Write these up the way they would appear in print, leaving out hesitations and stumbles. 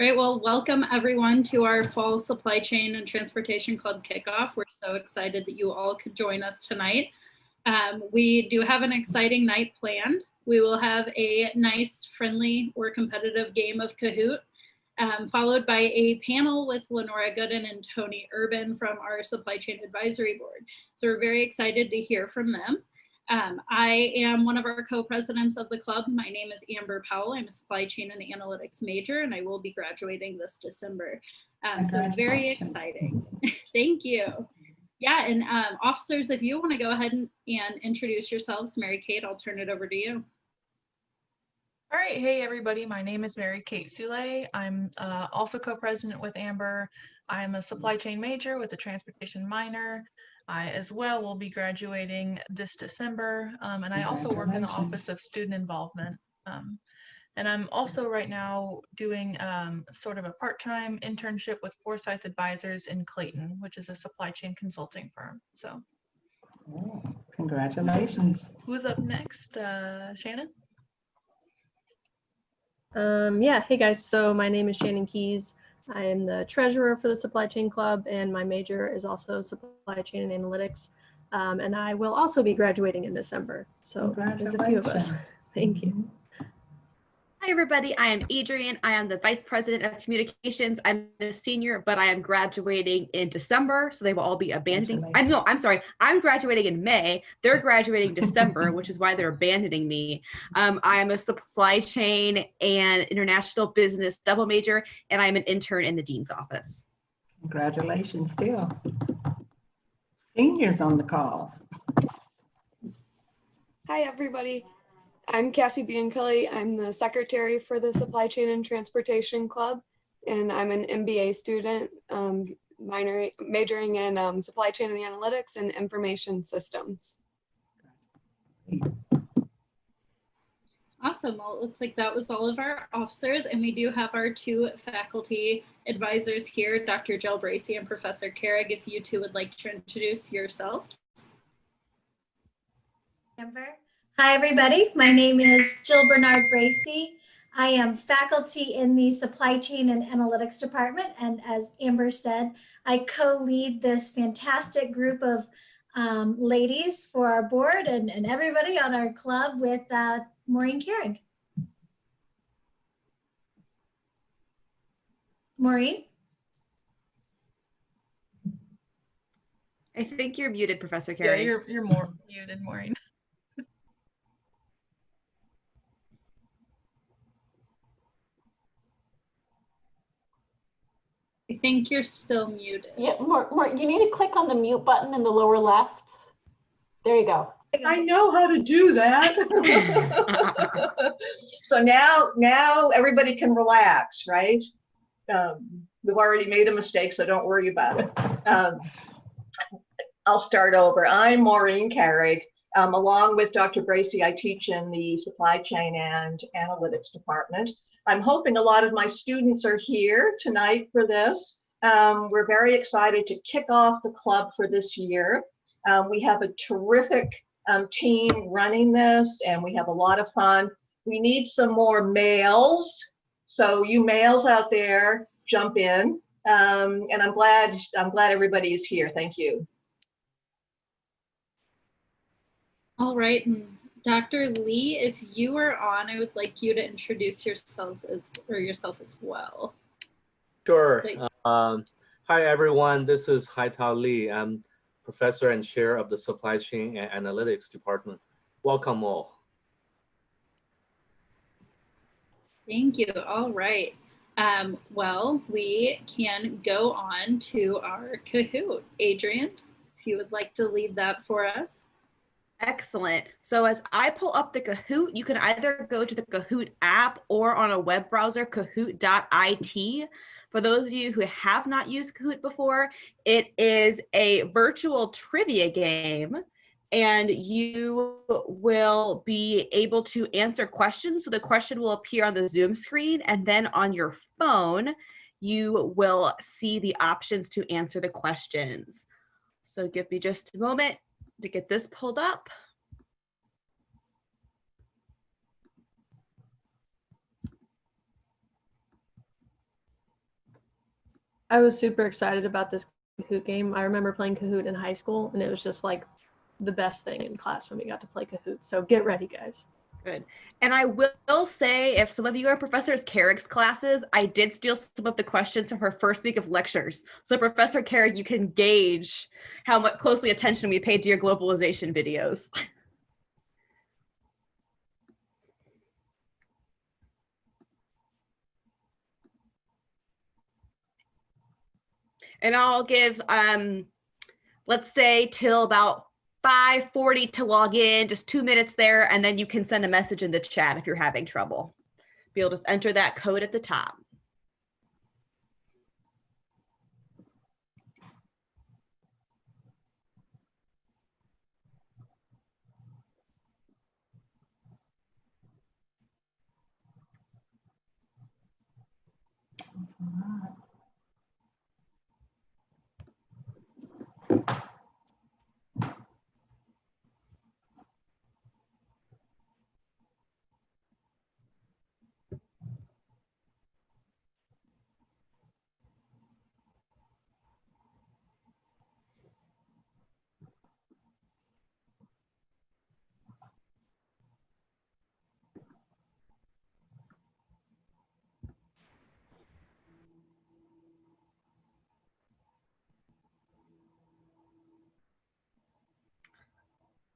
All right, well, welcome everyone to our Fall Supply Chain and Transportation Club Kickoff. We're so excited that you all could join us tonight. We do have an exciting night planned. We will have a nice, friendly, or competitive game of Kahoot, followed by a panel with Lenora Gooden and Tony Urban from our Supply Chain Advisory Board. So we're very excited to hear from them. I am one of our co-presidents of the club. My name is Amber Powell. I'm a supply chain and analytics major, and I will be graduating this December. So very exciting. Thank you. Yeah, and officers, if you want to go ahead and introduce yourselves, Mary Kate, I'll turn it over to you. All right, hey everybody, my name is Mary Kate Soule. I'm also co-president with Amber. I'm a supply chain major with a transportation minor. I as well will be graduating this December, and I also work in the Office of Student Involvement. And I'm also right now doing sort of a part-time internship with Forsyth Advisors in Clayton, which is a supply chain consulting firm. So, oh, congratulations. Who's up next? Shannon? Yeah, hey guys, so my name is Shannon Keys. I am the treasurer for the Supply Chain Club, and my major is also Supply Chain and Analytics. And I will also be graduating in December. So there's a few of us. Thank you. Hi everybody, I am Adrienne. I am the Vice President of Communications. I'm a senior, but I am graduating in December, so they will all be abandoning. I'm graduating in May. They're graduating December, which is why they're abandoning me. I am a supply chain and international business double major, and I'm an intern in the dean's office. Congratulations still. Seniors on the calls. Hi everybody. I'm Cassie Bianculi. I'm the secretary for the Supply Chain and Transportation Club, and I'm an MBA student majoring in Supply Chain and Analytics and Information Systems. Awesome. Well, it looks like that was all of our officers, and we do have our two faculty advisors here, Dr. Jill Bracey and Professor Carrig, if you two would like to introduce yourselves. Amber. Hi, everybody. My name is Jill Bernard Bracey. I am faculty in the Supply Chain and Analytics Department. And as Amber said, I co-lead this fantastic group of ladies for our board and everybody on our club with Maureen Carrig. Maureen? I think you're muted, Professor Carrig. Yeah, you're more muted, Maureen. I think you're still muted. Yeah, you need to click on the mute button in the lower left. There you go. I know how to do that. So now everybody can relax, right? We've already made a mistake, so don't worry about it. I'll start over. I'm Maureen Carrig. Along with Dr. Bracey, I teach in the Supply Chain and Analytics Department. I'm hoping a lot of my students are here tonight for this. We're very excited to kick off the club for this year. We have a terrific team running this, and we have a lot of fun. We need some more males, so you males out there, jump in. And I'm glad everybody is here. Thank you. All right, Dr. Lee, if you are on, I would like you to introduce yourself as well. Sure. Hi, everyone. This is Haitao Lee. I'm professor and chair of the Supply Chain and Analytics Department. Welcome all. Thank you. All right. Well, we can go on to our Kahoot. Adrienne, if you would like to lead that for us. Excellent. So as I pull up the Kahoot, you can either go to the Kahoot app or on a web browser, kahoot.it. For those of you who have not used Kahoot before, it is a virtual trivia game, and you will be able to answer questions. So the question will appear on the Zoom screen, and then on your phone, you will see the options to answer the questions. So give me just a moment to get this pulled up. I was super excited about this Kahoot game. I remember playing Kahoot in high school, and it was just like the best thing in class when we got to play Kahoot. So get ready, guys. Good. And I will say, if some of you are Professor Carrick's classes, I did steal some of the questions from her first week of lectures. So Professor Carrick, you can gauge how much closely attention we paid to your globalization videos. And I'll give, let's say till about 5:40 to log in, just 2 minutes there, and then you can send a message in the chat if you're having trouble. You'll just enter that code at the top.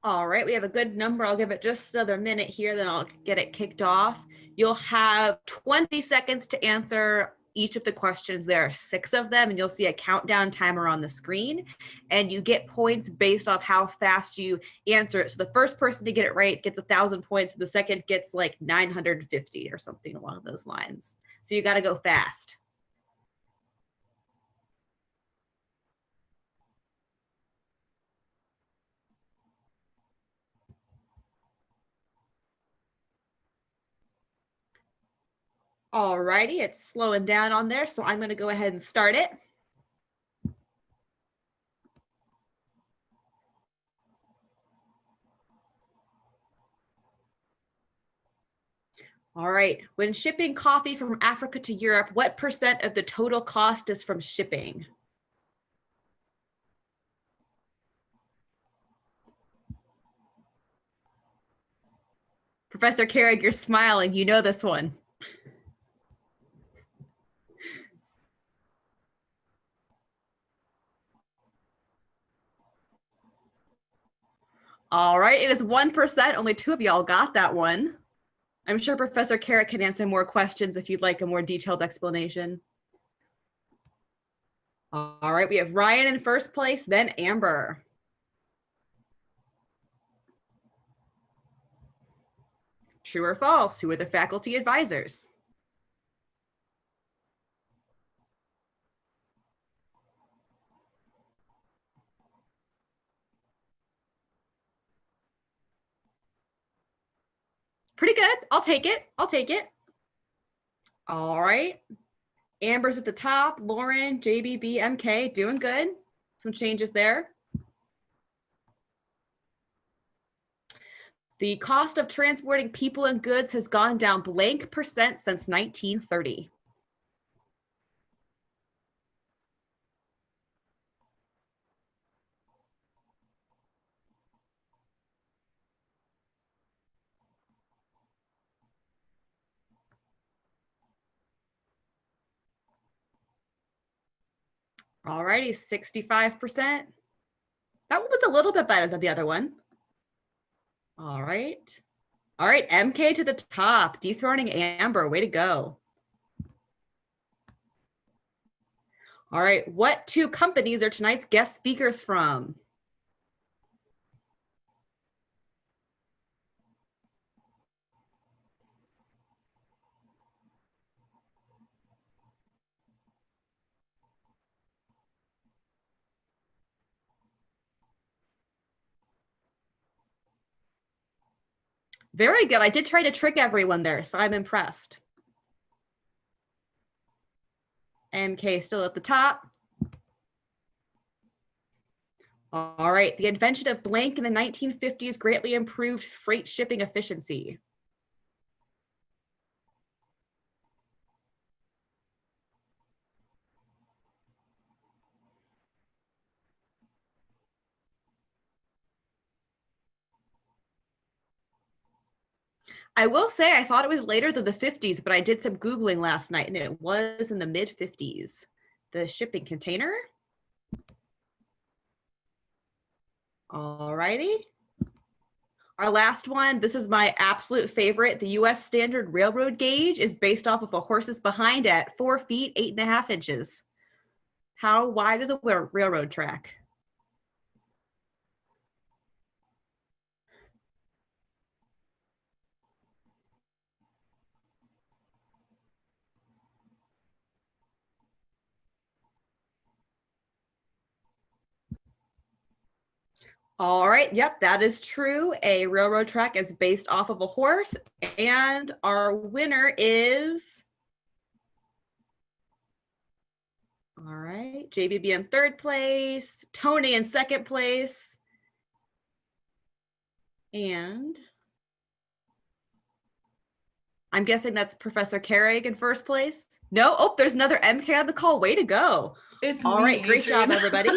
All right, we have a good number. I'll give it just another minute here, then I'll get it kicked off. You'll have 20 seconds to answer each of the questions. There are 6 of them, and you'll see a countdown timer on the screen. And you get points based off how fast you answer it. So the first person to get it right gets 1,000 points. The second gets like 950 or something along those lines. So you got to go fast. Alrighty, it's slowing down on there, so I'm going to go ahead and start it. All right, when shipping coffee from Africa to Europe, what % of the total cost is from shipping? Professor Carrick, you're smiling, you know this one. All right, it is 1%. Only 2 of y'all got that one. I'm sure Professor Carrick can answer more questions if you'd like a more detailed explanation. All right, we have Ryan in first place, then Amber. True or false? Who are the faculty advisors? Pretty good. I'll take it. I'll take it. All right. Amber's at the top. Lauren, JBB, MK, doing good. Some changes there. The cost of transporting people and goods has gone down blank % since 1930. All righty, 65%. That one was a little bit better than the other one. All right. All right, MK to the top, dethroning Amber, way to go. All right, what 2 companies are tonight's guest speakers from? Very good. I did try to trick everyone there, so I'm impressed. MK still at the top. All right. The invention of blank in the 1950s greatly improved freight shipping efficiency. I will say I thought it was later than the 50s, but I did some Googling last night and it was in the mid 50s. The shipping container. All righty. Our last one, this is my absolute favorite. The US standard railroad gauge is based off of a horse's behind at 4 feet, 8.5 inches. How wide is a railroad track? All right, yep, that is true. A railroad track is based off of a horse, and our winner is, all right, JBB in 3rd place, Tony in 2nd place, and I'm guessing that's Professor Carrig in 1st place. No, oh, there's another MK on the call. Way to go. It's all me, right, great Adrian. job, everybody.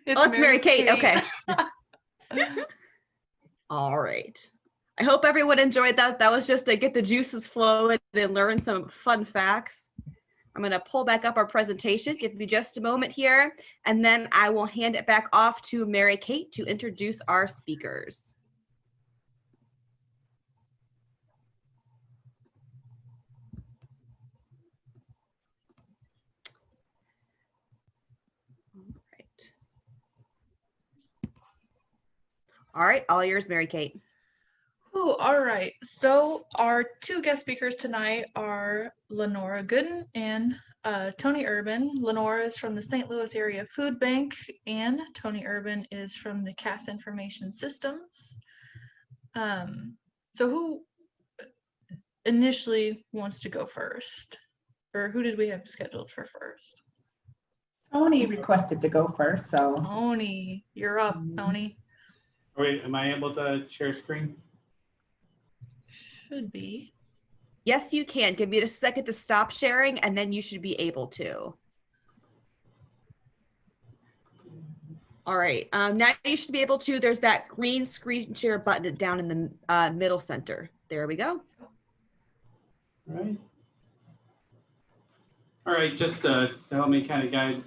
It's Mary Kate. Okay. All right. I hope everyone enjoyed that. That was just to get the juices flowing and learn some fun facts. I'm going to pull back up our presentation. Give me just a moment here, and then I will hand it back off to Mary Kate to introduce our speakers. All right, all yours, Mary Kate. Ooh, all right. So our 2 guest speakers tonight are Lenora Gooden and Tony Urban. Lenora is from the St. Louis Area Foodbank, and Tony Urban is from the CAS Information Systems. So who initially wants to go first? Or who did we have scheduled for first? Tony requested to go first, so. Tony, you're up, Tony. Wait, am I able to share screen? Should be. Yes, you can. Give me a second to stop sharing, and then you should be able to. All right. Now you should be able to. There's that green screen share button down in the middle center. There we go. All right. Just to help me kind of guide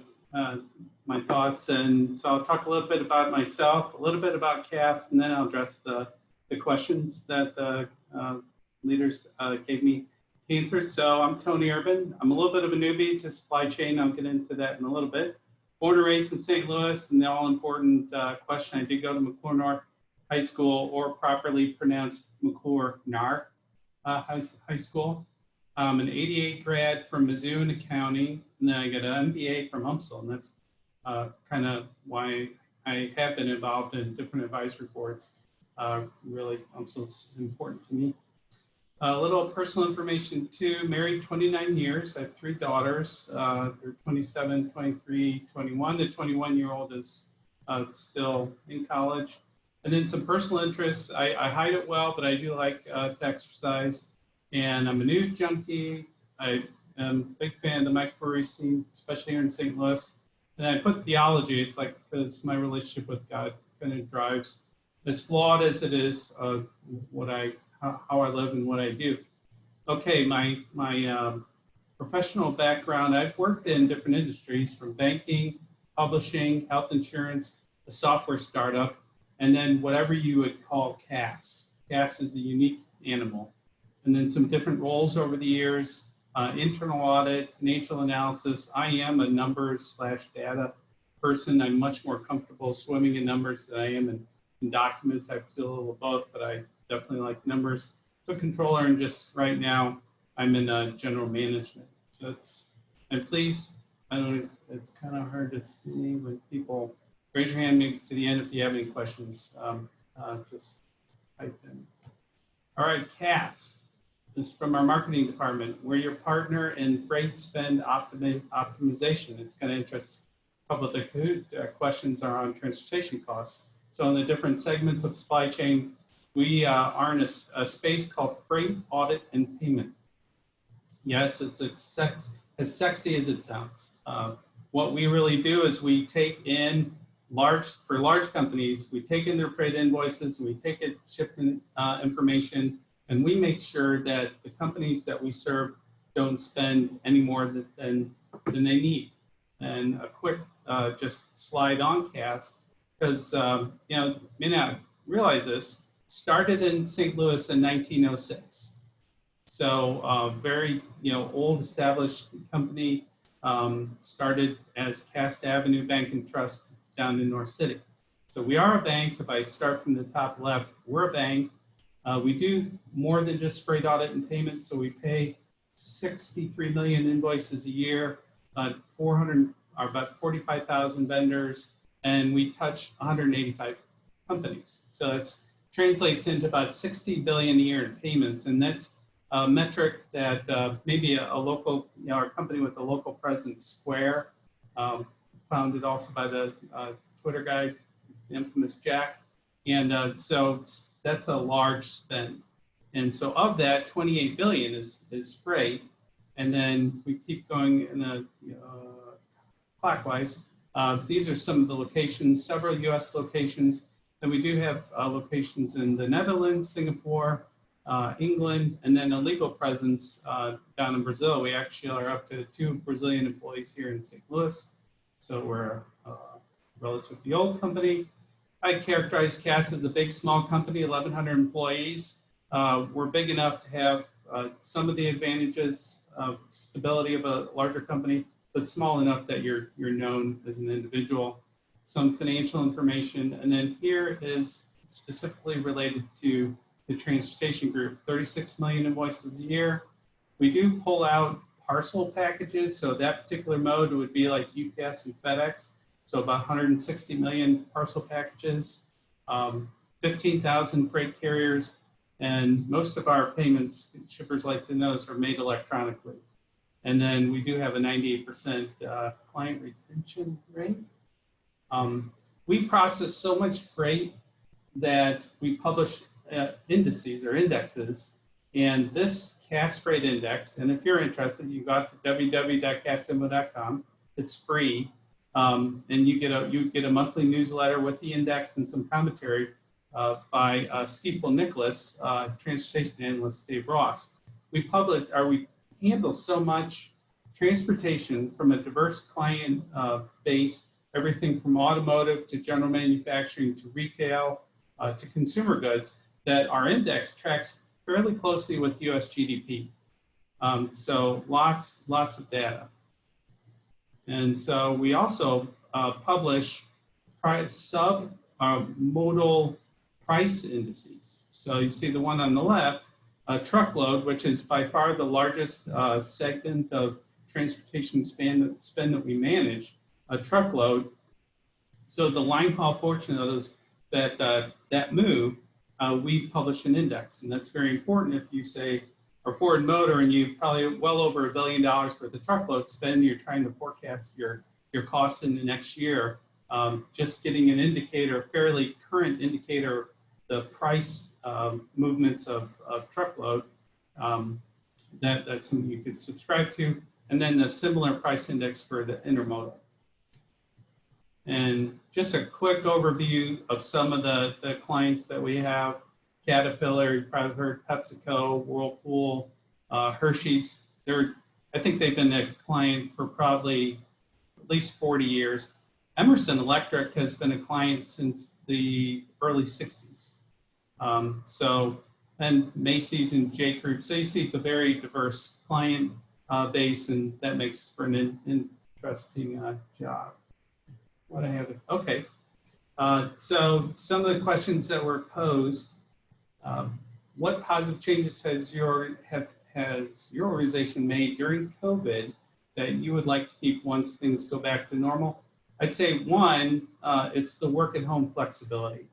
my thoughts, and so I'll talk a little bit about myself, a little bit about CAS, and then I'll address the questions that the leaders gave me answers. So I'm Tony Urban. I'm a little bit of a newbie to supply chain. I'll get into that in a little bit. Born and raised in St. Louis, and the all-important question, I did go to McClure North High School, or properly pronounced McClure NAR High School. I'm an 88 grad from Missoula County, and then I got an MBA from UMSL, and that's kind of why I have been involved in different advisory boards. Really, UMSL's important to me. A little personal information too. Married 29 years. I have 3 daughters. They're 27, 23, 21. The 21-year-old is still in college. And then some personal interests. I hide it well, but I do like to exercise. And I'm a news junkie. I am a big fan of the microbrewery scene, especially here in St. Louis. And I put theology. It's like, because my relationship with God kind of drives, as flawed as it is, how I live and what I do. Okay, my professional background, I've worked in different industries, from banking, publishing, health insurance, a software startup, and then whatever you would call CAS. CAS is a unique animal. And then some different roles over the years, internal audit, financial analysis. I am a numbers/data person. I'm much more comfortable swimming in numbers than I am in documents. I feel a little of both, but I definitely like numbers. So controller, and just right now, I'm in general management. So and please, it's kind of hard to see when people, raise your hand maybe to the end if you have any questions, just type in. All right, CAS. This is from our marketing department. We're your partner in freight spend optimization. It's kind of interesting. A couple of the Kahoot questions are on transportation costs. So in the different segments of supply chain, we are in a space called freight, audit, and payment. Yes, it's as sexy as it sounds. What we really do is we take in for large companies, we take in their freight invoices, we take in shipment information, and we make sure that the companies that we serve don't spend any more than they need. And a quick just slide on CAS, because may not realize this, started in St. Louis in 1906. So very old established company, started as Cast Avenue Bank and Trust down in North City. So we are a bank. If I start from the top left, we're a bank. We do more than just freight audit and payment. So we pay 63 million invoices a year, about 45,000 vendors, and we touch 185 companies. So it translates into about 60 billion a year in payments, and that's a metric that maybe a local, our company with a local presence, Square, founded also by the Twitter guy, infamous Jack, and so that's a large spend. And so of that, 28 billion is freight, and then we keep going in a clockwise. These are some of the locations, several U.S. locations, and we do have locations in the Netherlands, Singapore, England, and then a legal presence down in Brazil. We actually are up to 2 Brazilian employees here in St. Louis, so we're a relatively old company. I characterize CAS as a big, small company, 1,100 employees. We're big enough to have some of the advantages of stability of a larger company, but small enough that you're known as an individual. Some financial information, and then here is specifically related to the transportation group, 36 million invoices a year. We do pull out parcel packages, so that particular mode would be like UPS and FedEx, so about 160 million parcel packages, 15,000 freight carriers, and most of our payments, shippers like to know, are made electronically. And then we do have a 98% client retention rate. We process so much freight that we publish indices or indexes, and this CAS Freight Index, and if you're interested, you go out to www.casinfo.com. It's free, and you get a monthly newsletter with the index and some commentary by Stiefel Nicholas, transportation analyst Dave Ross. We handle so much transportation from a diverse client base, everything from automotive to general manufacturing to retail to consumer goods, that our index tracks fairly closely with US GDP. So lots of data. And so we also publish sub-modal price indices. So you see the one on the left, truckload, which is by far the largest segment of transportation spend that we manage, a truckload. So the line haul portion of those that move, we publish an index, and that's very important. If you say, or Ford Motor, and you probably well over $1 billion worth of truckload spend, you're trying to forecast your costs in the next year. Just getting an indicator, a fairly current indicator, the price movements of truckload, that's something you could subscribe to, and then the similar price index for the intermodal. And just a quick overview of some of the clients that we have. Caterpillar, you've probably heard PepsiCo, Whirlpool, Hershey's. I think they've been a client for probably at least 40 years. Emerson Electric has been a client since the early 60s. And Macy's and J. Crew. So you see it's a very diverse client base, and that makes for an interesting job. What I have, okay. So some of the questions that were posed, what positive changes has your organization made during COVID that you would like to keep once things go back to normal? I'd say one, it's the work at home flexibility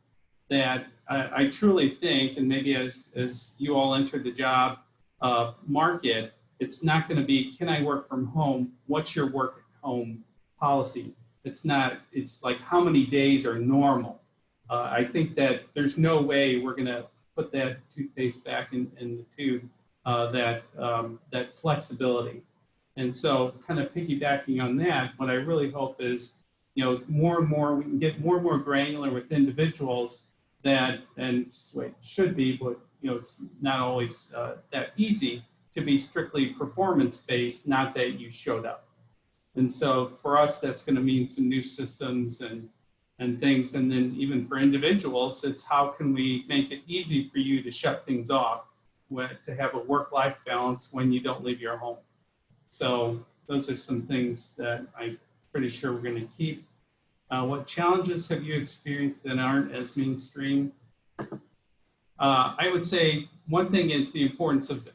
that I truly think, and maybe as you all enter the job market, it's not going to be, can I work from home? What's your work at home policy? It's not, it's like how many days are normal? I think that there's no way we're going to put that toothpaste back in the tube, that flexibility. And so kind of piggybacking on that, what I really hope is more and more, we can get more and more granular with individuals that, and it's the way it should be, but it's not always that easy to be strictly performance-based, not that you showed up. And so for us, that's going to mean some new systems and things. And then even for individuals, it's how can we make it easy for you to shut things off, to have a work-life balance when you don't leave your home. So those are some things that I'm pretty sure we're going to keep. What challenges have you experienced that aren't as mainstream? I would say one thing is the importance of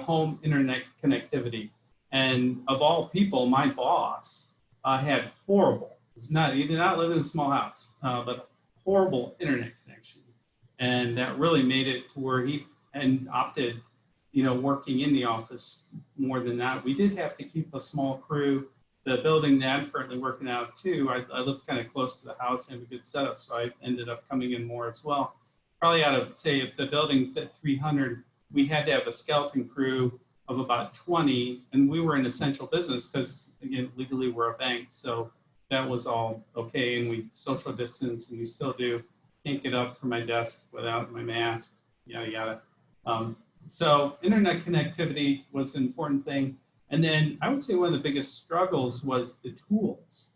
home internet connectivity. And of all people, my boss had horrible. He did not live in a small house, but horrible internet connection, and that really made it to where he opted, working in the office more than that. We did have to keep a small crew. The building that I'm currently working out too, I live kind of close to the house and have a good setup, so I ended up coming in more as well. Probably out of, say, if the building fit 300, we had to have a skeleton crew of about 20, and we were an essential business because, again, legally we're a bank, so that was all okay, and we social distance, and we still do. Can't get up from my desk without my mask, yada, yada. So internet connectivity was an important thing. And then I would say one of the biggest struggles was the tools.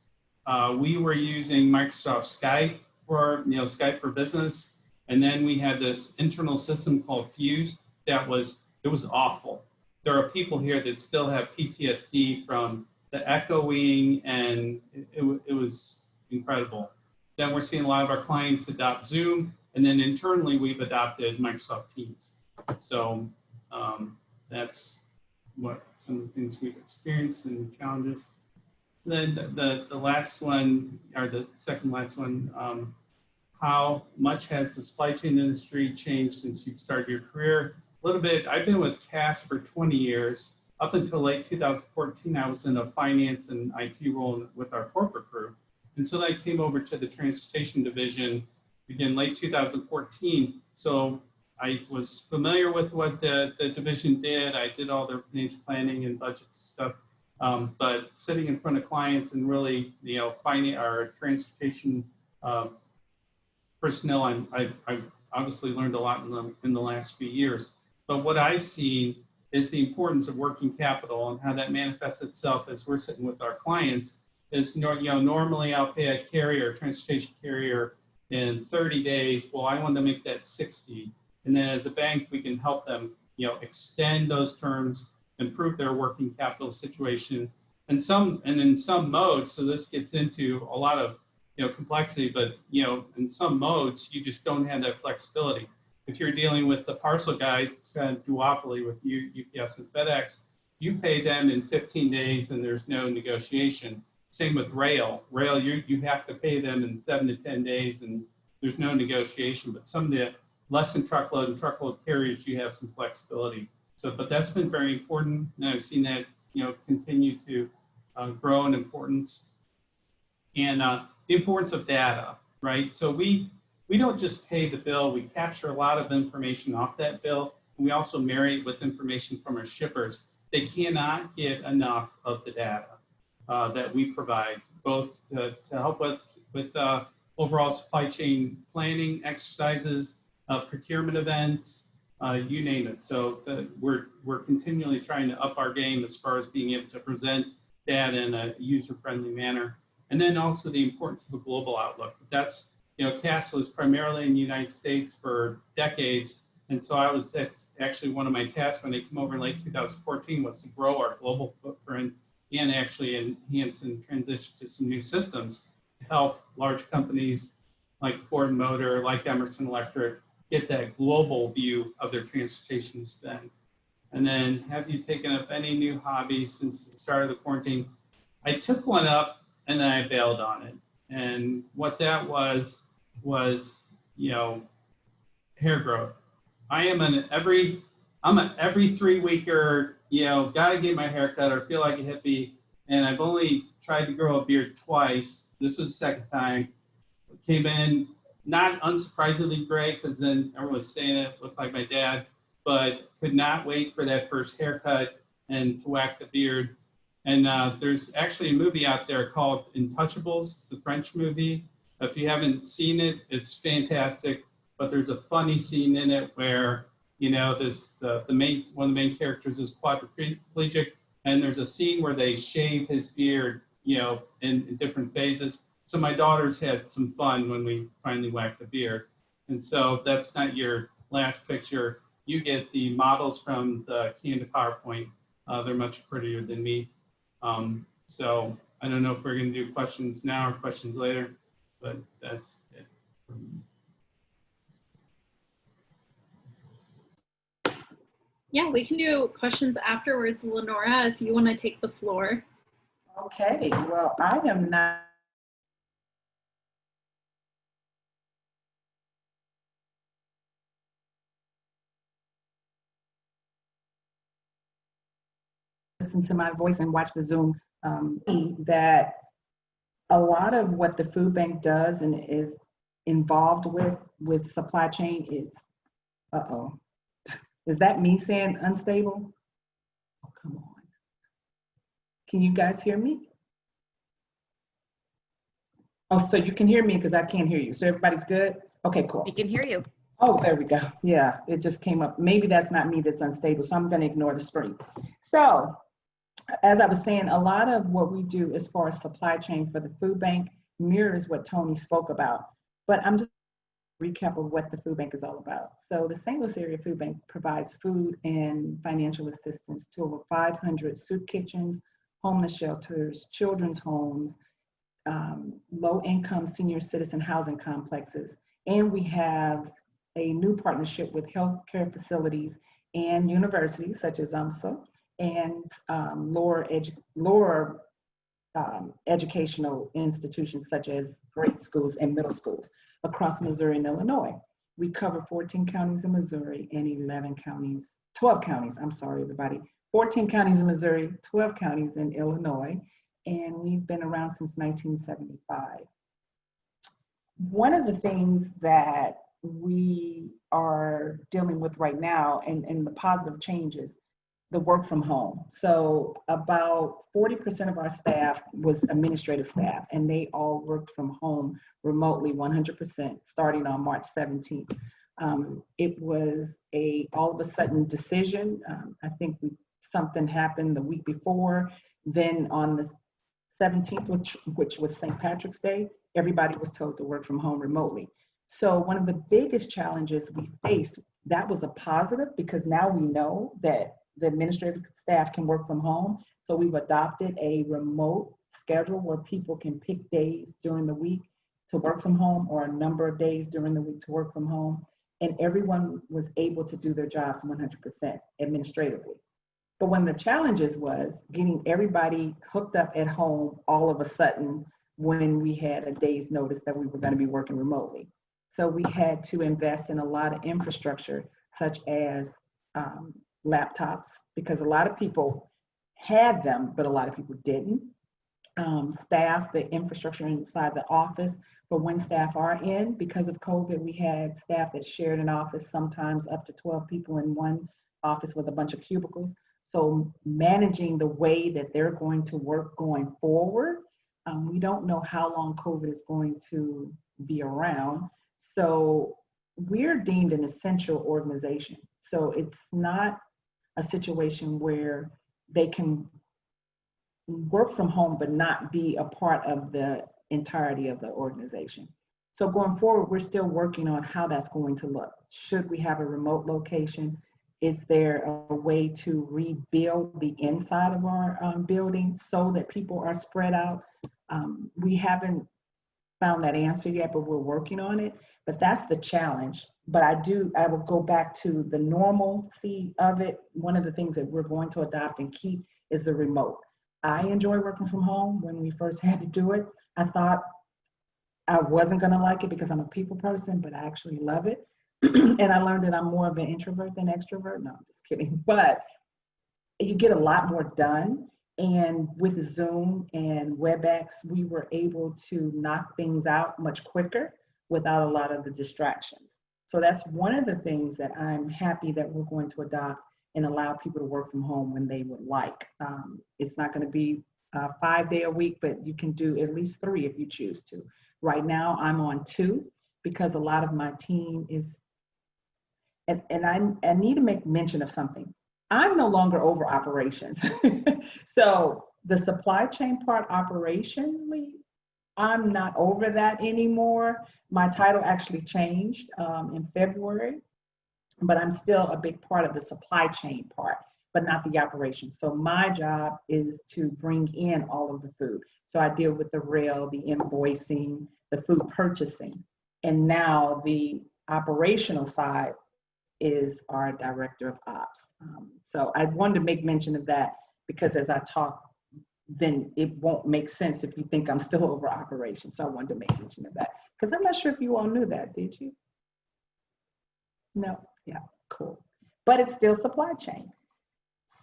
We were using Microsoft Skype for, Skype for Business. And then we had this internal system called Fuse it was awful. There are people here that still have PTSD from the echoing, and it was incredible. Then we're seeing a lot of our clients adopt Zoom, and then internally we've adopted Microsoft Teams. So that's what some of the things we've experienced and challenges. Then the last one, or the second last one, how much has the supply chain industry changed since you've started your career? A little bit. I've been with CAS for 20 years. Up until late 2014, I was in a finance and IT role with our corporate group. And so I came over to the transportation division, again, late 2014. So I was familiar with what the division did. I did all their financial planning and budget stuff. But sitting in front of clients and really, finding our transportation personnel, I've obviously learned a lot in the last few years. But what I've seen is the importance of working capital and how that manifests itself as we're sitting with our clients. Is normally I'll pay a carrier, transportation carrier, in 30 days. Well, I want to make that 60. And then as a bank, we can help them, extend those terms, improve their working capital situation. And in some modes, so this gets into a lot of complexity, but in some modes, you just don't have that flexibility. If you're dealing with the parcel guys, it's kind of duopoly with UPS and FedEx, you pay them in 15 days and there's no negotiation. Same with rail. Rail, you have to pay them in 7 to 10 days and there's no negotiation. But some of the less than truckload and truckload carriers, you have some flexibility. So, but that's been very important, and I've seen that continue to grow in importance. And the importance of data, right? So we don't just pay the bill, we capture a lot of information off that bill, and we also marry it with information from our shippers. They cannot get enough of the data that we provide, both to help with overall supply chain planning exercises, procurement events, you name it. So we're continually trying to up our game as far as being able to present data in a user-friendly manner. And then also the importance of a global outlook. That's, CAS was primarily in the United States for decades. And so that's actually one of my tasks when I came over in late 2014 was to grow our global footprint and actually enhance and transition to some new systems to help large companies like Ford Motor, like Emerson Electric, get that global view of their transportation spend. And then, have you taken up any new hobbies since the start of the quarantine? I took one up and then I bailed on it. And what that was, hair growth. I'm an every 3 weeker, gotta get my hair cut or feel like a hippie. And I've only tried to grow a beard twice. This was the second time. Came in, not unsurprisingly gray, because then everyone was saying it looked like my dad, but could not wait for that first haircut and to whack the beard. And there's actually a movie out there called Intouchables. It's a French movie. If you haven't seen it, it's fantastic. But there's a funny scene in it where, you know, one of the main characters is quadriplegic, and there's a scene where they shave his beard, you know, in different phases. So my daughters had some fun when we finally whacked the beard. And so that's not your last picture. You get the models from the canned PowerPoint. They're much prettier than me. So I don't know if we're going to do questions now or questions later, but that's it. Yeah, we can do questions afterwards, Lenora, if you want to take the floor. Okay, well, I am not. Listen to my voice and watch the Zoom, that a lot of what the food bank does and is involved with supply chain is, is that me saying unstable? Oh, come on. Can you guys hear me? Oh, so you can hear me because I can't hear you. So everybody's good? Okay, cool. We can hear you. Oh, there we go. Yeah, it just came up. Maybe that's not me that's unstable, so I'm going to ignore the screen. So, as I was saying, a lot of what we do as far as supply chain for the food bank mirrors what Tony spoke about. But I'm just going to recap of what the food bank is all about. So the St. Louis Area Foodbank provides food and financial assistance to over 500 soup kitchens, homeless shelters, children's homes, low-income senior citizen housing complexes. And we have a new partnership with healthcare facilities and universities such as UMSL and lower educational institutions such as grade schools and middle schools across Missouri and Illinois. We cover 14 counties in Missouri and 12 counties, I'm sorry, everybody. 14 counties in Missouri, 12 counties in Illinois, and we've been around since 1975. One of the things that we are dealing with right now and the positive changes, the work from home. So about 40% of our staff was administrative staff, and they all worked from home remotely 100% starting on March 17th. It was all of a sudden decision. I think something happened the week before. Then on the 17th, which was St. Patrick's Day, everybody was told to work from home remotely. So one of the biggest challenges we faced, that was a positive because now we know that the administrative staff can work from home. So we've adopted a remote schedule where people can pick days during the week to work from home or a number of days during the week to work from home. And everyone was able to do their jobs 100% administratively. But one of the challenges was getting everybody hooked up at home all of a sudden when we had a day's notice that we were going to be working remotely. So we had to invest in a lot of infrastructure, such as laptops, because a lot of people had them, but a lot of people didn't. Staff, the infrastructure inside the office, but when staff are in, because of COVID, we had staff that shared an office, sometimes up to 12 people in one office with a bunch of cubicles. So managing the way that they're going to work going forward, we don't know how long COVID is going to be around. So we're deemed an essential organization. So it's not a situation where they can work from home but not be a part of the entirety of the organization. So going forward, we're still working on how that's going to look. Should we have a remote location? Is there a way to rebuild the inside of our building so that people are spread out? We haven't found that answer yet, but we're working on it. But that's the challenge. But I will go back to the normalcy of it. One of the things that we're going to adopt and keep is the remote. I enjoy working from home. When we first had to do it, I thought I wasn't going to like it because I'm a people person, but I actually love it. And I learned that I'm more of an introvert than extrovert. No, I'm just kidding. But you get a lot more done. And with Zoom and WebEx, we were able to knock things out much quicker without a lot of the distractions. So that's one of the things that I'm happy that we're going to adopt and allow people to work from home when they would like. It's not going to be 5 day a week, but you can do at least 3 if you choose to. Right now, I'm on 2 because a lot of my team is, and I need to make mention of something. I'm no longer over operations. So the supply chain part operationally, I'm not over that anymore. My title actually changed in February, but I'm still a big part of the supply chain part, but not the operations. So my job is to bring in all of the food. So I deal with the rail, the invoicing, the food purchasing. And now the operational side is our director of ops. So I wanted to make mention of that because as I talk, then it won't make sense if you think I'm still over operations. So I wanted to make mention of that because I'm not sure if you all knew that, did you? No, yeah, cool. But it's still supply chain.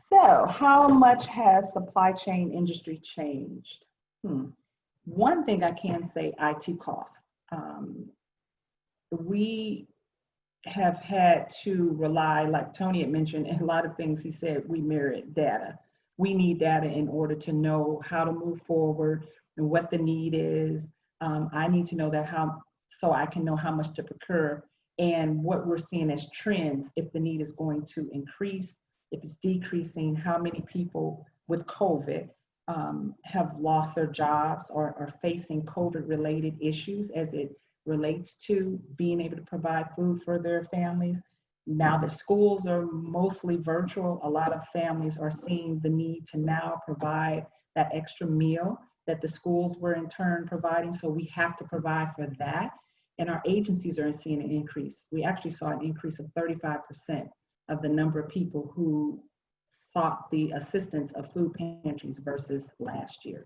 So how much has supply chain industry changed? One thing I can say, IT costs. We have had to rely, like Tony had mentioned, and a lot of things he said, we merit data. We need data in order to know how to move forward and what the need is. I need to know that so I can know how much to procure and what we're seeing as trends, if the need is going to increase, if it's decreasing, how many people with COVID have lost their jobs or are facing COVID-related issues as it relates to being able to provide food for their families. Now that schools are mostly virtual, a lot of families are seeing the need to now provide that extra meal that the schools were in turn providing. So we have to provide for that. And our agencies are seeing an increase. We actually saw an increase of 35% of the number of people who sought the assistance of food pantries versus last year.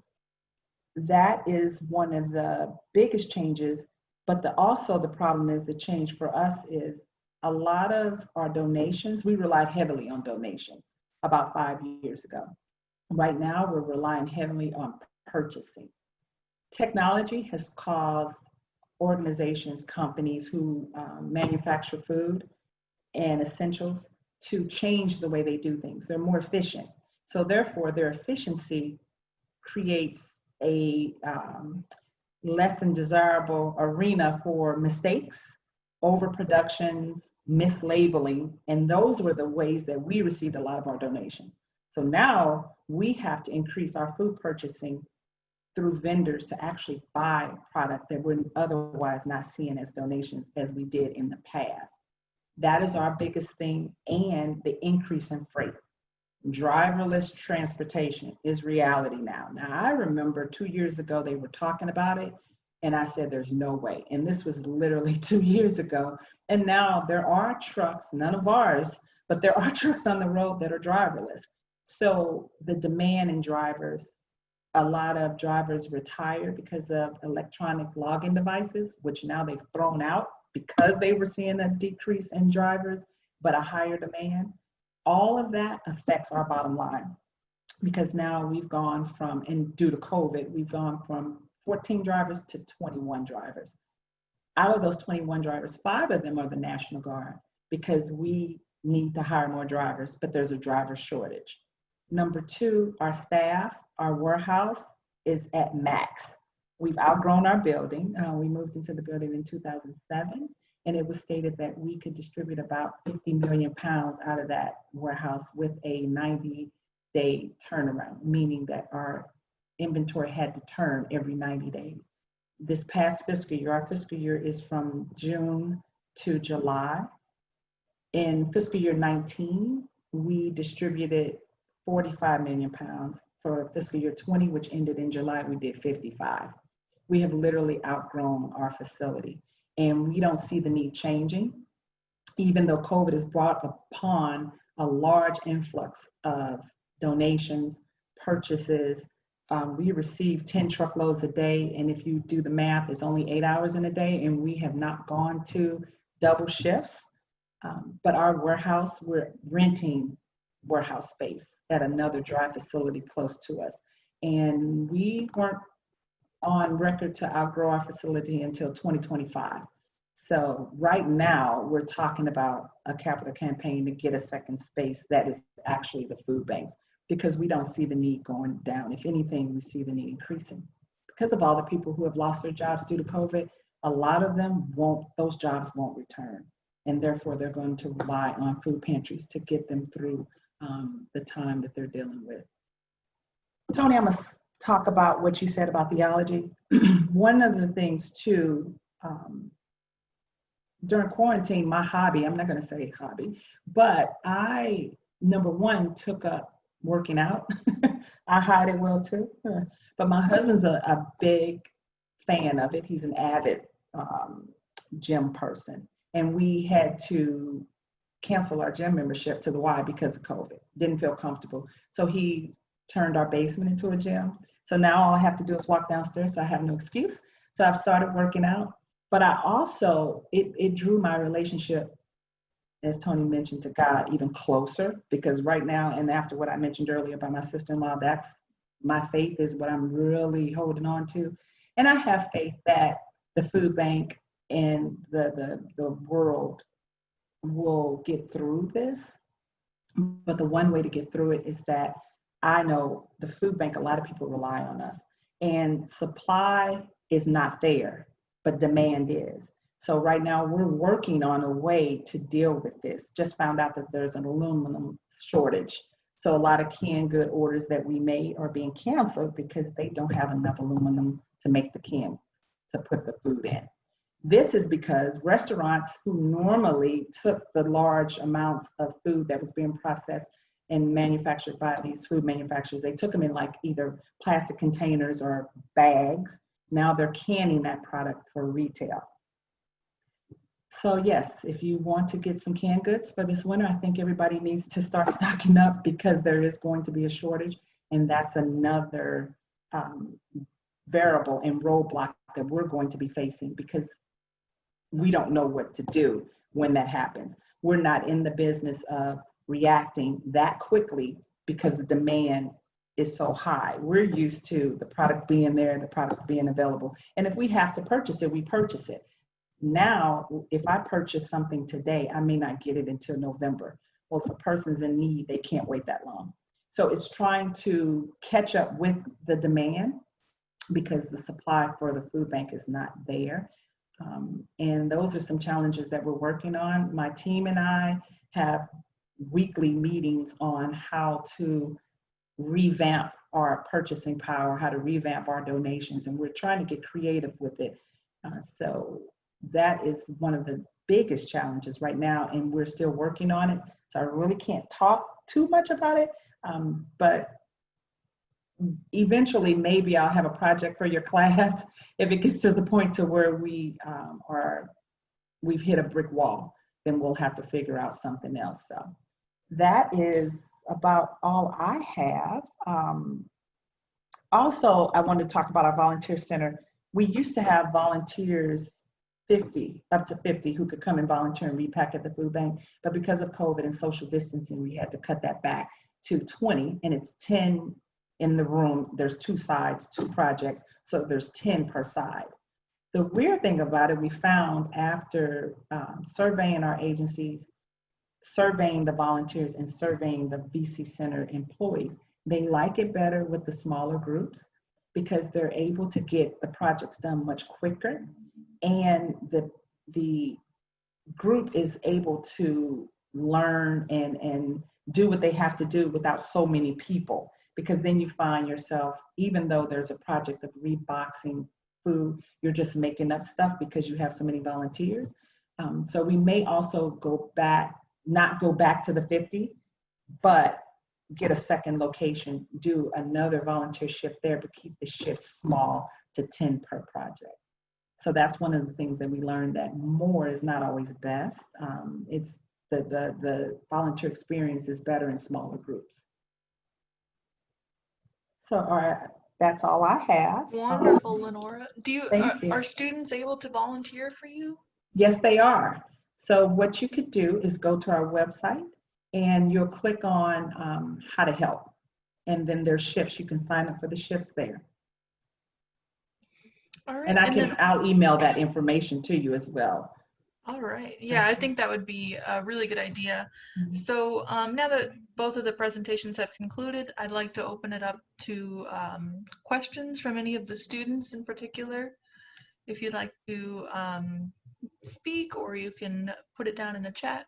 That is one of the biggest changes, but also the problem is the change for us is a lot of our donations, we relied heavily on donations about 5 years ago. Right now, we're relying heavily on purchasing. Technology has caused organizations, companies who manufacture food and essentials to change the way they do things. They're more efficient. So therefore, their efficiency creates a less than desirable arena for mistakes, overproductions, mislabeling, and those were the ways that we received a lot of our donations. So now we have to increase our food purchasing through vendors to actually buy product that we're otherwise not seeing as donations as we did in the past. That is our biggest thing, and the increase in freight. Driverless transportation is reality now. Now, I remember 2 years ago, they were talking about it, and I said, there's no way. And this was literally 2 years ago. And now there are trucks, none of ours, but there are trucks on the road that are driverless. So the demand in drivers, a lot of drivers retire because of electronic login devices, which now they've thrown out because they were seeing a decrease in drivers, but a higher demand. All of that affects our bottom line because now we've gone from, and due to COVID, we've gone from 14 drivers to 21 drivers. Out of those 21 drivers, 5 of them are the National Guard because we need to hire more drivers, but there's a driver shortage. Number 2, our staff, our warehouse is at max. We've outgrown our building. We moved into the building in 2007, and it was stated that we could distribute about 50 million pounds out of that warehouse with a 90-day turnaround, meaning that our inventory had to turn every 90 days. This past fiscal year, our fiscal year is from June to July. In fiscal year 19, we distributed 45 million pounds. For fiscal year 20, which ended in July, we did 55. We have literally outgrown our facility, and we don't see the need changing, even though COVID has brought upon a large influx of donations, purchases. We receive 10 truckloads a day, and if you do the math, it's only 8 hours in a day, and we have not gone to double shifts. But our warehouse, we're renting warehouse space at another dry facility close to us. And we weren't on record to outgrow our facility until 2025. So right now, we're talking about a capital campaign to get a second space that is actually the food banks, because we don't see the need going down. If anything, we see the need increasing. Because of all the people who have lost their jobs due to COVID, a lot of them those jobs won't return. And therefore, they're going to rely on food pantries to get them through the time that they're dealing with. Tony, I'm going to talk about what you said about theology. One of the things too, during quarantine, my hobby, I'm not going to say hobby, but I, number one, took up working out. I hide it well too. But my husband's a big fan of it. He's an avid gym person. And we had to cancel our gym membership to the Y because of COVID. Didn't feel comfortable. So he turned our basement into a gym. So now all I have to do is walk downstairs, so I have no excuse. So I've started working out. But I also, it drew my relationship, as Tony mentioned, to God even closer, because right now, and after what I mentioned earlier about my sister-in-law, that's my faith is what I'm really holding on to. And I have faith that the food bank and the world will get through this. But the one way to get through it is that I know the food bank, a lot of people rely on us, and supply is not there, but demand is. So right now we're working on a way to deal with this. Just found out that there's an aluminum shortage. So a lot of canned good orders that we made are being canceled because they don't have enough aluminum to make the cans to put the food in. This is because restaurants who normally took the large amounts of food that was being processed and manufactured by these food manufacturers, they took them in like either plastic containers or bags. Now they're canning that product for retail. So yes, if you want to get some canned goods for this winter, I think everybody needs to start stocking up, because there is going to be a shortage, and that's another variable and roadblock that we're going to be facing, because we don't know what to do when that happens. We're not in the business of reacting that quickly because the demand is so high. We're used to the product being there, the product being available. And if we have to purchase it, we purchase it. Now, if I purchase something today, I may not get it until November. Well, if a person's in need, they can't wait that long. So it's trying to catch up with the demand, because the supply for the food bank is not there. And those are some challenges that we're working on. My team and I have weekly meetings on how to revamp our purchasing power, how to revamp our donations, and we're trying to get creative with it. So that is one of the biggest challenges right now, and we're still working on it. So I really can't talk too much about it, but eventually maybe I'll have a project for your class if it gets to the point to where we've hit a brick wall, then we'll have to figure out something else. So that is about all I have. Also, I wanted to talk about our volunteer center. We used to have volunteers, up to 50 who could come and volunteer and repack at the food bank. But because of COVID and social distancing, we had to cut that back to 20, and it's 10 in the room. There's 2 sides, 2 projects, so there's 10 per side. The weird thing about it, we found after surveying our agencies, surveying the volunteers, and surveying the VC Center employees, they like it better with the smaller groups because they're able to get the projects done much quicker, and the group is able to learn and do what they have to do without so many people. Because then you find yourself, even though there's a project of reboxing food, you're just making up stuff because you have so many volunteers. So we may also not go back to the 50, but get a second location, do another volunteer shift there, but keep the shifts small to 10 per project. So that's one of the things that we learned, that more is not always best. It's the volunteer experience is better in smaller groups. So that's all I have. Wonderful, Lenora. Thank you. Are students able to volunteer for you? Yes, they are. So what you could do is go to our website and you'll click on how to help. And then there's shifts. You can sign up for the shifts there. All right. And I'll email that information to you as well. All right. Yeah, I think that would be a really good idea. So now that both of the presentations have concluded, I'd like to open it up to questions from any of the students in particular. If you'd like to speak, or you can put it down in the chat.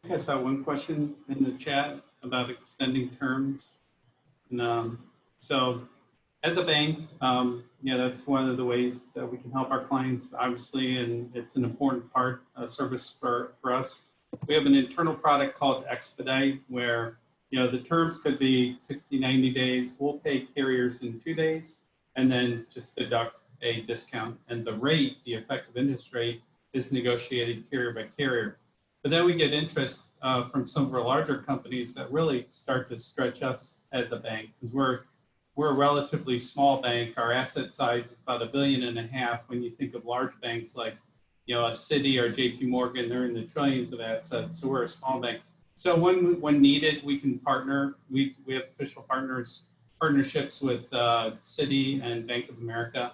I saw one question in the chat about extending terms. And so as a bank, yeah, that's one of the ways that we can help our clients, obviously, and it's an important part of service for us. We have an internal product called Expedite where, the terms could be 60, 90 days. We'll pay carriers in 2 days and then just deduct a discount. And the rate, the effective interest rate, is negotiated carrier by carrier. But then we get interest from some of our larger companies that really start to stretch us as a bank, because we're a relatively small bank. Our asset size is about $1.5 billion. When you think of large banks like, a Citi or JP Morgan, they're in the trillions of assets. So we're a small bank. So when needed, we can partner. We have official partnerships with Citi and Bank of America.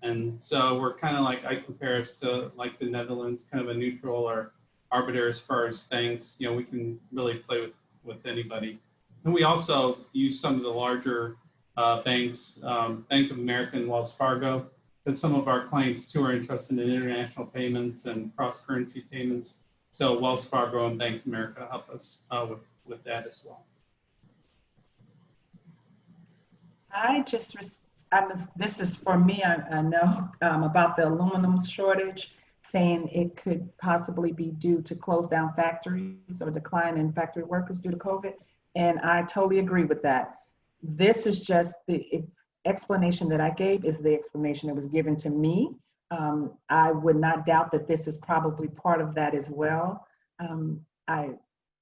And so we're kind of like, I compare us to like the Netherlands, kind of a neutral or arbiter as far as banks. We can really play with anybody. And we also use some of the larger banks, Bank of America and Wells Fargo, because some of our clients too are interested in international payments and cross-currency payments. So Wells Fargo and Bank of America help us with that as well. This is for me, I know about the aluminum shortage, saying it could possibly be due to close down factories or decline in factory workers due to COVID. And I totally agree with that. This is just the explanation that I gave is the explanation that was given to me. I would not doubt that this is probably part of that as well. I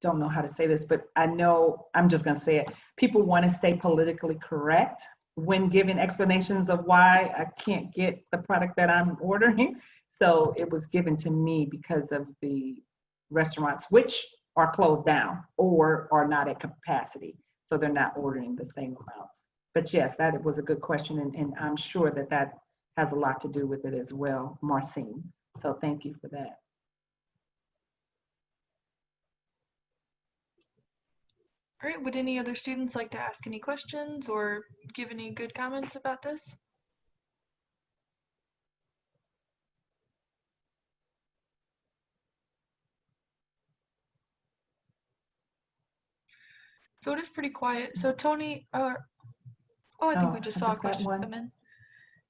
don't know how to say this, but I know, I'm just gonna say it. People want to stay politically correct when giving explanations of why I can't get the product that I'm ordering. So it was given to me because of the restaurants, which are closed down or are not at capacity. So they're not ordering the same amounts. But yes, that was a good question. And I'm sure that has a lot to do with it as well, Marcine. So thank you for that. All right, would any other students like to ask any questions or give any good comments about this? So it is pretty quiet. So Tony, I think we just saw a question come in.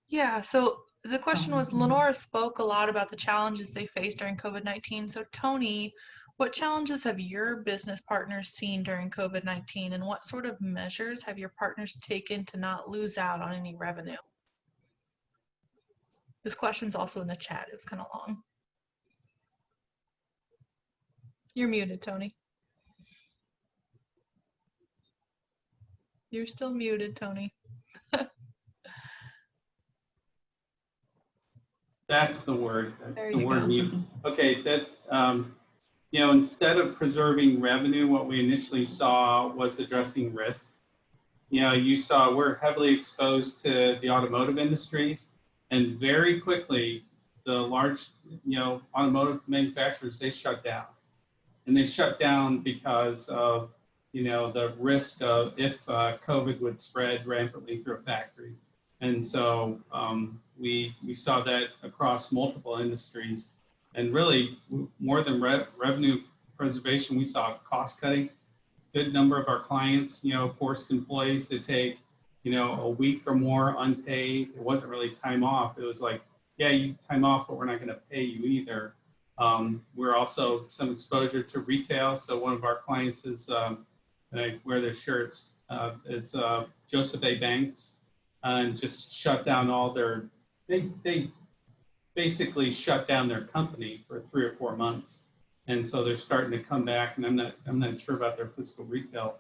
Yeah, so the question was, Lenora spoke a lot about the challenges they faced during COVID-19. So Tony, what challenges have your business partners seen during COVID-19, and what sort of measures have your partners taken to not lose out on any revenue? This question's also in the chat. It's kind of long. You're muted, Tony. You're still muted, Tony. That's the word. There the you word go. mute. Okay, that instead of preserving revenue, what we initially saw was addressing risk. You saw we're heavily exposed to the automotive industries, and very quickly the large automotive manufacturers, they shut down. And they shut down because of the risk of if COVID would spread rampantly through a factory. And so we saw that across multiple industries, and really more than revenue preservation, we saw cost cutting. Good number of our clients, forced employees to take, a week or more unpaid. It wasn't really time off. It was like, yeah, you time off, but we're not going to pay you either. We're also some exposure to retail. So one of our clients is, and I wear their shirts, it's Joseph A. Banks, and just shut down all their, they basically shut down their company for 3 or 4 months. And so they're starting to come back, and I'm not sure about their physical retail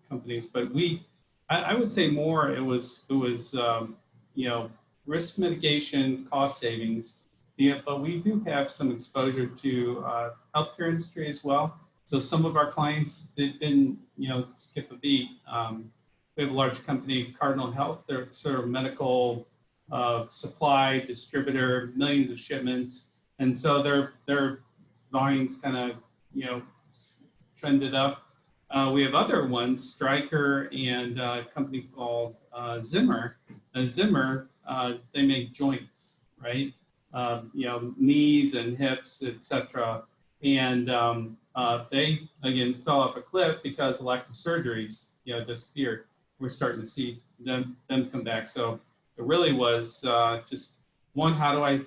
companies, but I would say more it was risk mitigation, cost savings. Yeah, but we do have some exposure to healthcare industry as well. So some of our clients didn't skip a beat. we have a large company, Cardinal Health. They're sort of medical supply distributor, millions of shipments, and so their volumes kind of trended up. We have other ones, Stryker and a company called Zimmer. Zimmer, they make joints, right? Knees and hips, etc. And they again fell off a cliff because elective surgeries, disappeared. We're starting to see them come back. So it really was just one, how do I,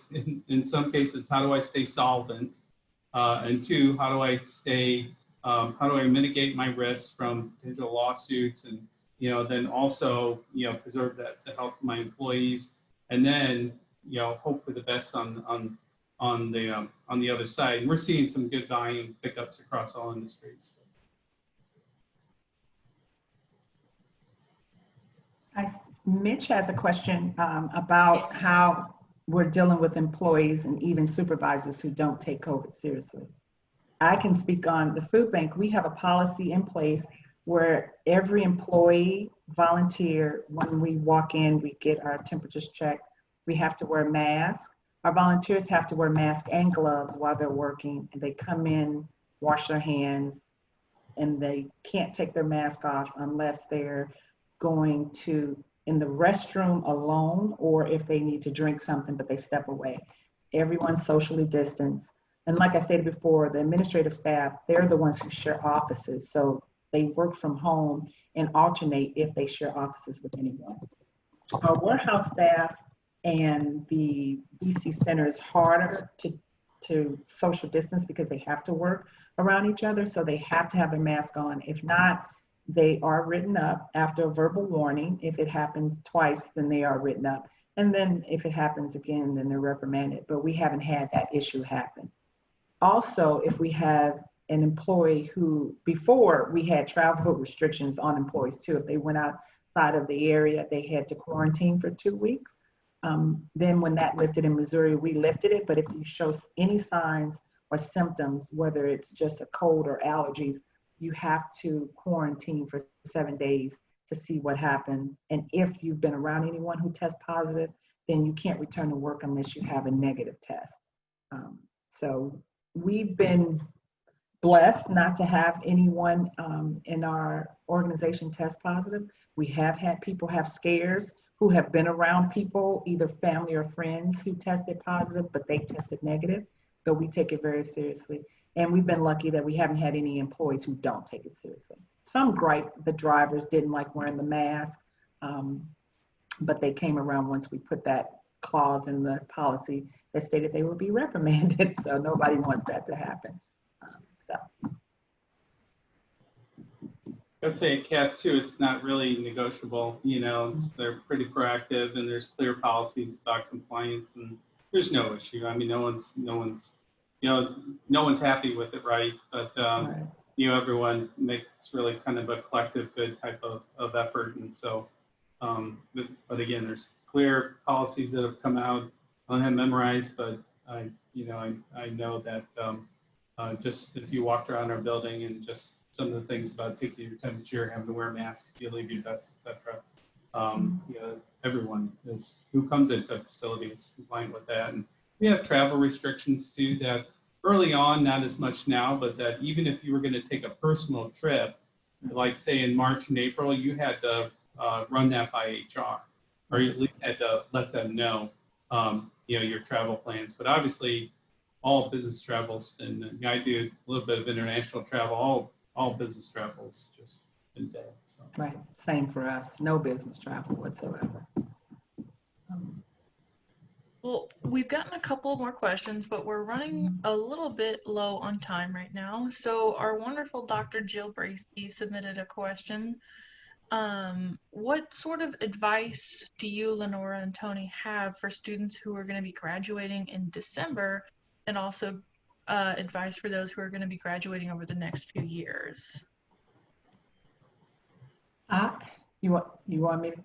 in some cases, how do I stay solvent? And two, how do I stay, how do I mitigate my risks from potential lawsuits, and then also preserve the health of my employees, and then hope for the best on the other side. And we're seeing some good volume pickups across all industries. Mitch has a question about how we're dealing with employees and even supervisors who don't take COVID seriously. I can speak on the food bank. We have a policy in place where every employee, volunteer, when we walk in, we get our temperatures checked. We have to wear masks. Our volunteers have to wear masks and gloves while they're working. And they come in, wash their hands, and they can't take their mask off unless they're going to in the restroom alone, or if they need to drink something, but they step away. Everyone's socially distanced. And like I said before, the administrative staff, they're the ones who share offices. So they work from home and alternate if they share offices with anyone. Our warehouse staff and the DC center is harder to social distance because they have to work around each other. So they have to have their mask on. If not, they are written up after a verbal warning. If it happens twice, then they are written up. And then if it happens again, then they're reprimanded. But we haven't had that issue happen. Also, if we have an employee who, before we had travel restrictions on employees too, if they went outside of the area, they had to quarantine for 2 weeks. Then when that lifted in Missouri, we lifted it. But if you show any signs or symptoms, whether it's just a cold or allergies, you have to quarantine for 7 days to see what happens. And if you've been around anyone who tests positive, then you can't return to work unless you have a negative test. So we've been blessed not to have anyone in our organization test positive. We have had people have scares who have been around people, either family or friends, who tested positive, but they tested negative. So we take it very seriously. And we've been lucky that we haven't had any employees who don't take it seriously. Some gripe the drivers didn't like wearing the mask, but they came around once we put that clause in the policy that stated they would be reprimanded. So nobody wants that to happen. I'd say at CAS too, it's not really negotiable. They're pretty proactive, and there's clear policies about compliance, and there's no issue. I mean, no one's happy with it, right? But everyone makes really kind of a collective good type of effort, and so. But again, there's clear policies that have come out. I don't have memorized, but I know that just if you walked around our building and just some of the things about taking your temperature, having to wear a mask if you leave your desk, etc. Everyone who comes into a facility is compliant with that. And we have travel restrictions too that early on, not as much now, but that even if you were going to take a personal trip, like say in March and April, you had to run that by HR, or you at least had to let them know, your travel plans. But obviously, all business travel's been, I do a little bit of international travel, all business travel's just been dead. So. Right, same for us, no business travel whatsoever. Well, we've gotten a couple more questions, but we're running a little bit low on time right now. So our wonderful Dr. Jill Bracey submitted a question. What sort of advice do you, Lenora and Tony, have for students who are going to be graduating in December, and also advice for those who are going to be graduating over the next few years? You want me to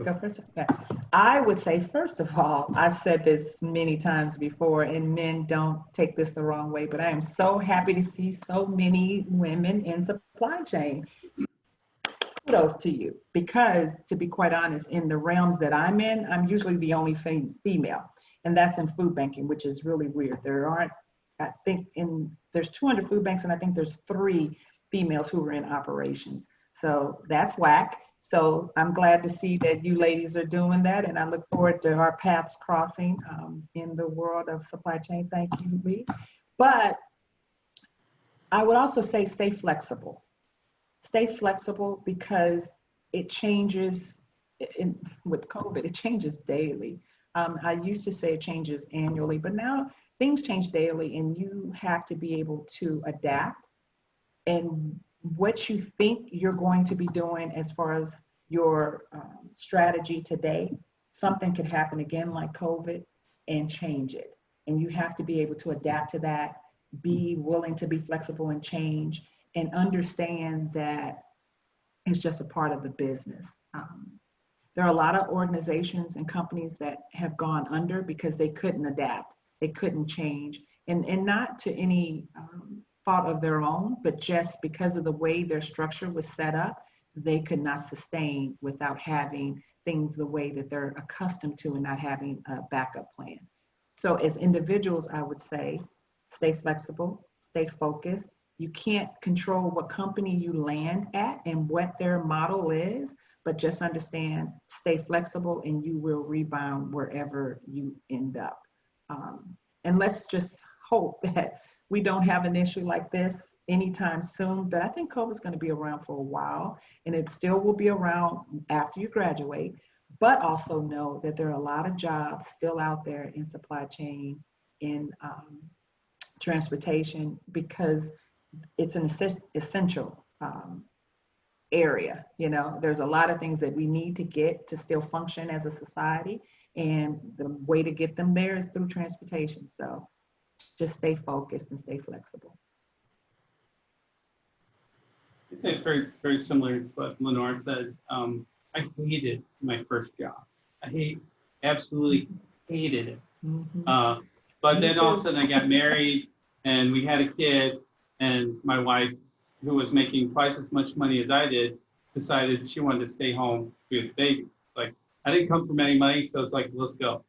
go first? Yeah. I would say, first of all, I've said this many times before, and men don't take this the wrong way, but I am so happy to see so many women in supply chain. kudos to you, because to be quite honest, in the realms that I'm in, I'm usually the only female, and that's in food banking, which is really weird. There aren't, I think there's 200 food banks, and I think there's 3 females who are in operations. So that's whack. So I'm glad to see that you ladies are doing that, and I look forward to our paths crossing in the world of supply chain. Thank you, Lee. But I would also say stay flexible. Stay flexible, because it changes with COVID, it changes daily. I used to say it changes annually, but now things change daily, and you have to be able to adapt. And what you think you're going to be doing as far as your strategy today, something could happen again like COVID and change it. And you have to be able to adapt to that, be willing to be flexible and change, and understand that it's just a part of the business. There are a lot of organizations and companies that have gone under because they couldn't adapt, they couldn't change, and not to any fault of their own, but just because of the way their structure was set up, they could not sustain without having things the way that they're accustomed to and not having a backup plan. So as individuals, I would say, stay flexible, stay focused. You can't control what company you land at and what their model is, but just understand, stay flexible, and you will rebound wherever you end up. And let's just hope that we don't have an issue like this anytime soon, but I think COVID is going to be around for a while, and it still will be around after you graduate. But also know that there are a lot of jobs still out there in supply chain, in transportation, because it's an essential area. You know, there's a lot of things that we need to get to still function as a society, and the way to get them there is through transportation. So just stay focused and stay flexible. I'd say very, very similar to what Lenora said. I hated my first job. Absolutely hated it. Mm-hmm. But then all of a sudden I got married and we had a kid, and my wife, who was making twice as much money as I did, decided she wanted to stay home with the baby. Like, I didn't come from any money, so it's like, let's go.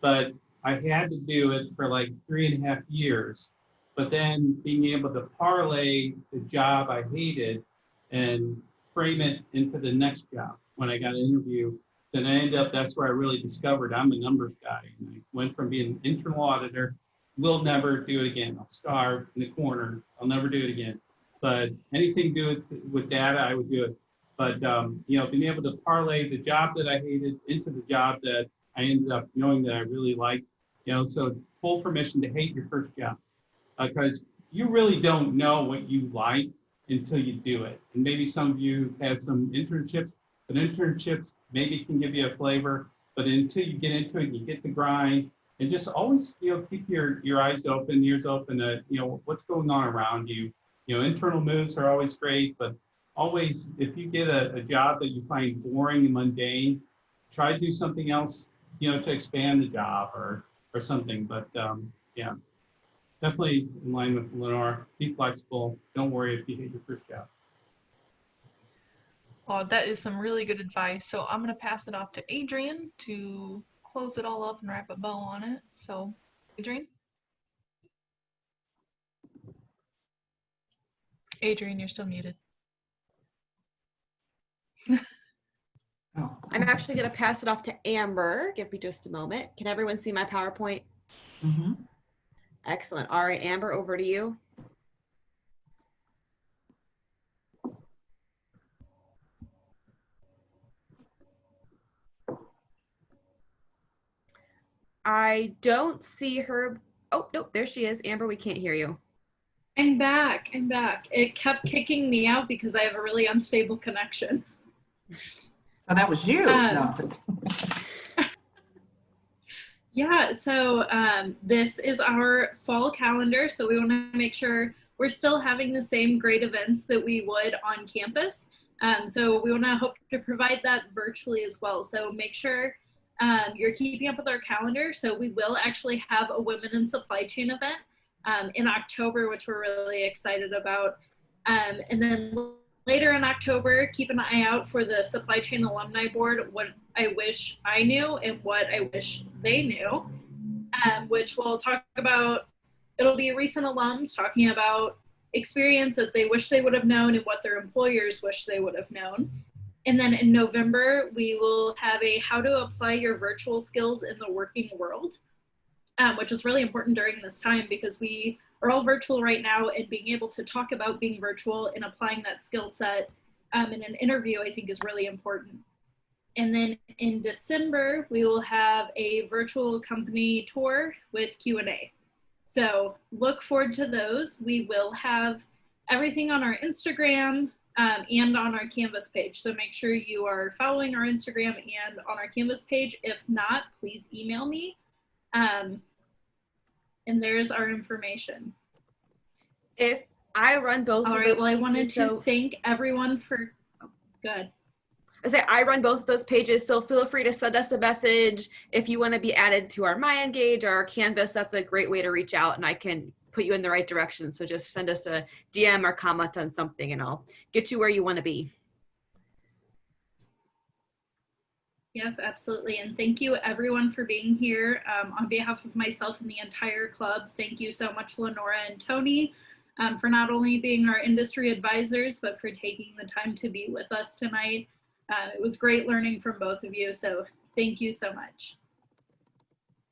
But I had to do it for like 3.5 years. But then being able to parlay the job I hated and frame it into the next job when I got an interview, then I ended up, that's where I really discovered I'm a numbers guy. And I went from being an internal auditor, will never do it again. I'll starve in the corner. I'll never do it again. But anything to do with data, I would do it. But, you know, being able to parlay the job that I hated into the job that I ended up knowing that I really liked, you know, so full permission to hate your first job. Because you really don't know what you like until you do it. And maybe some of you had some internships, but internships maybe can give you a flavor, but until you get into it, you get the grind, and just always, you know, keep your eyes open, ears open to, you know, what's going on around you. You know, internal moves are always great, but always, if you get a job that you find boring and mundane, try to do something else, you know, to expand the job or something. But yeah, definitely in line with Lenora, be flexible. Don't worry if you hate your first job. Well, that is some really good advice. So I'm going to pass it off to Adrian to close it all up and wrap a bow on it. So, Adrian? Adrian, you're still muted. I'm actually going to pass it off to Amber. Give me just a moment. Can everyone see my PowerPoint? Mm-hmm. Excellent. All right, Amber, over to you. I don't see her. Oh, nope, there she is. Amber, we can't hear you. I'm back. I'm back. It kept kicking me out because I have a really unstable connection. So that was you. No, just yeah, so this is our fall calendar. So we want to make sure we're still having the same great events that we would on campus. So we want to hope to provide that virtually as well. So make sure you're keeping up with our calendar. So we will actually have a Women in Supply Chain event in October, which we're really excited about. And then later in October, keep an eye out for the Supply Chain Alumni Board, what I wish I knew and what I wish they knew, which we'll talk about. It'll be recent alums talking about experience that they wish they would have known and what their employers wish they would have known. And then in November, we will have a how to apply your virtual skills in the working world, which is really important during this time because we are all virtual right now, and being able to talk about being virtual and applying that skill set in an interview, I think is really important. And then in December, we will have a virtual company tour with Q&A. So look forward to those. We will have everything on our Instagram and on our Canvas page. So make sure you are following our Instagram and on our Canvas page. If not, please email me. And there's our information. If I run both All of right, those well, I wanted pages, to thank everyone for, good. I run both of those pages, so feel free to send us a message. If you want to be added to our MyEngage or our Canvas, that's a great way to reach out and I can put you in the right direction. So just send us a DM or comment on something and I'll get you where you want to be. Yes, absolutely. And thank you everyone for being here. On behalf of myself and the entire club, thank you so much, Lenora and Tony, for not only being our industry advisors, but for taking the time to be with us tonight. It was great learning from both of you, so thank you so much.